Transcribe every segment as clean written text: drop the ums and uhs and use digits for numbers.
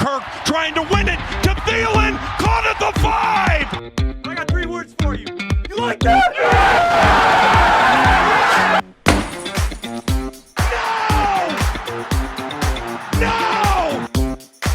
Kirk trying to win it to Thielen, caught at the 5! I got 3 words for you. You like that?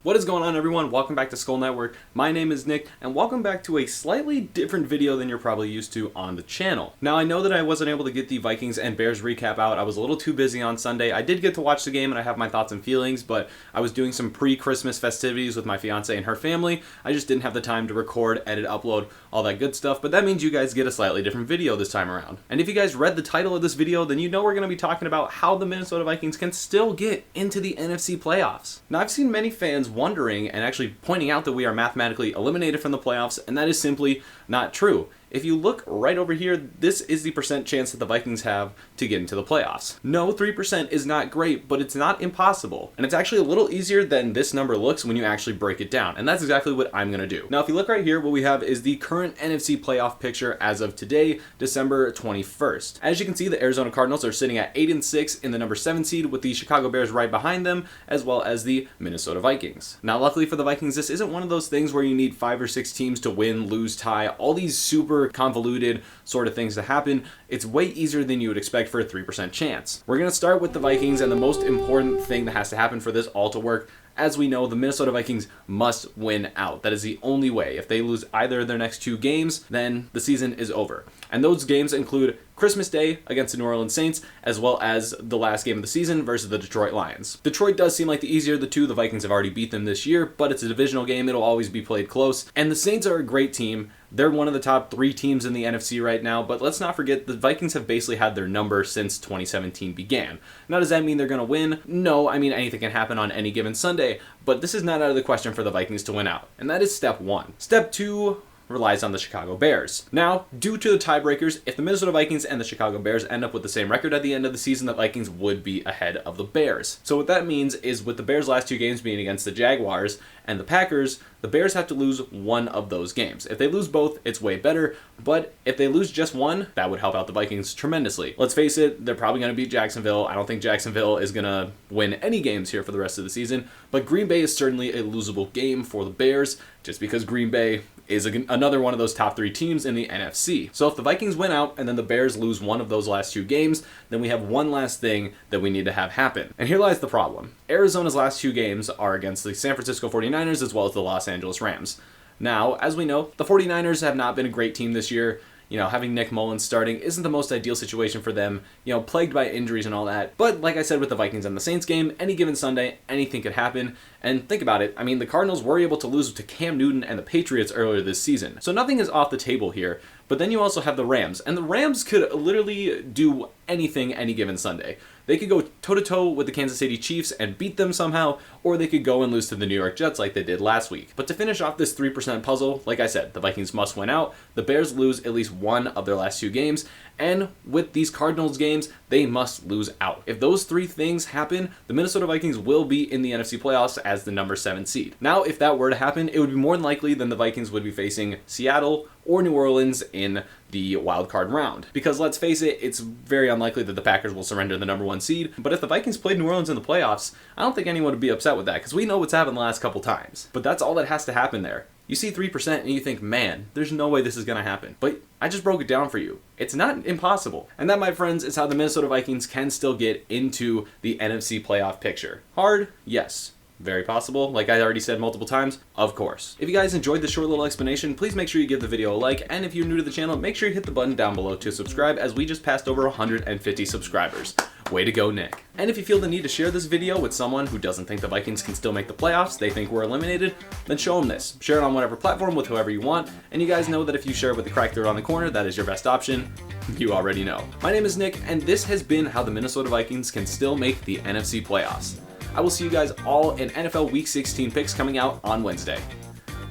What is going on, everyone? Welcome back to Skull Network. My name is Nick, and welcome back to a slightly different video than you're probably used to on the channel. Now, I know that I wasn't able to get the Vikings and Bears recap out. I was a little too busy on Sunday. I did get to watch the game, and I have my thoughts and feelings, but I was doing some pre-Christmas festivities with my fiance and her family. I just didn't have the time to record, edit, upload, all that good stuff, but that means you guys get a slightly different video this time around. And if you guys read the title of this video, then you know we're going to be talking about how the Minnesota Vikings can still get into the NFC playoffs. Now, I've seen many fans wondering and actually pointing out that we are mathematically eliminated from the playoffs, and that is simply not true. If you look right over here, this is the percent chance that the Vikings have to get into the playoffs. No, 3% is not great, but it's not impossible. And it's actually a little easier than this number looks when you actually break it down. And that's exactly what I'm going to do. Now, if you look right here, what we have is the current NFC playoff picture as of today, December 21st. As you can see, the Arizona Cardinals are sitting at 8-6 in the number 7 seed, with the Chicago Bears right behind them, as well as the Minnesota Vikings. Now, luckily for the Vikings, this isn't one of those things where you need 5 or 6 teams to win, lose, tie, all these super convoluted sort of things to happen. It's way easier than you would expect for a 3% chance. We're going to start with the Vikings, and the most important thing that has to happen for this all to work. As we know, the Minnesota Vikings must win out. That is the only way. If they lose either of their next 2 games, then the season is over. And those games include Christmas Day against the New Orleans Saints, as well as the last game of the season versus the Detroit Lions. Detroit does seem like the easier of the two. The Vikings have already beat them this year, but it's a divisional game. It'll always be played close. And the Saints are a great team. They're one of the top 3 teams in the NFC right now, but let's not forget the Vikings have basically had their number since 2017 began. Now, does that mean they're going to win? No, I mean, anything can happen on any given Sunday, but this is not out of the question for the Vikings to win out. And that is step 1. Step 2 relies on the Chicago Bears. Now, due to the tiebreakers, if the Minnesota Vikings and the Chicago Bears end up with the same record at the end of the season, the Vikings would be ahead of the Bears. So what that means is, with the Bears' last 2 games being against the Jaguars and the Packers, the Bears have to lose one of those games. If they lose both, it's way better, but if they lose just one, that would help out the Vikings tremendously. Let's face it, they're probably going to beat Jacksonville. I don't think Jacksonville is going to win any games here for the rest of the season, but Green Bay is certainly a losable game for the Bears, just because Green Bay is another one of those top 3 teams in the NFC. So if the Vikings win out and then the Bears lose one of those last 2 games, then we have one last thing that we need to have happen. And here lies the problem. Arizona's last 2 games are against the San Francisco 49ers as well as the Los Angeles Rams. Now, as we know, the 49ers have not been a great team this year. You know, having Nick Mullins starting isn't the most ideal situation for them, you know, plagued by injuries and all that. But like I said with the Vikings and the Saints game, any given Sunday, anything could happen. And think about it, I mean, the Cardinals were able to lose to Cam Newton and the Patriots earlier this season. So nothing is off the table here. But then you also have the Rams, and the Rams could literally do anything any given Sunday. They could go toe-to-toe with the Kansas City Chiefs and beat them somehow, or they could go and lose to the New York Jets like they did last week. But to finish off this 3% puzzle, like I said, the Vikings must win out, the Bears lose at least one of their last 2 games, and with these Cardinals games, they must lose out. If those 3 things happen, the Minnesota Vikings will be in the NFC playoffs as the number 7 seed. Now, if that were to happen, it would be more than likely than the Vikings would be facing Seattle or New Orleans in the wild card round. Because let's face it, it's very unlikely that the Packers will surrender the number 1 seed. But if the Vikings played New Orleans in the playoffs, I don't think anyone would be upset with that, because we know what's happened the last couple times. But that's all that has to happen there. You see 3% and you think, man, there's no way this is going to happen. But I just broke it down for you. It's not impossible. And that, my friends, is how the Minnesota Vikings can still get into the NFC playoff picture. Hard? Yes. Very possible, like I already said multiple times, of course. If you guys enjoyed this short little explanation, please make sure you give the video a like, and if you're new to the channel, make sure you hit the button down below to subscribe, as we just passed over 150 subscribers. Way to go, Nick. And if you feel the need to share this video with someone who doesn't think the Vikings can still make the playoffs, they think we're eliminated, then show them this. Share it on whatever platform with whoever you want, and you guys know that if you share it with the crack third on the corner, that is your best option. You already know. My name is Nick, and this has been how the Minnesota Vikings can still make the NFC playoffs. I will see you guys all in NFL Week 16 picks coming out on Wednesday.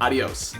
Adios.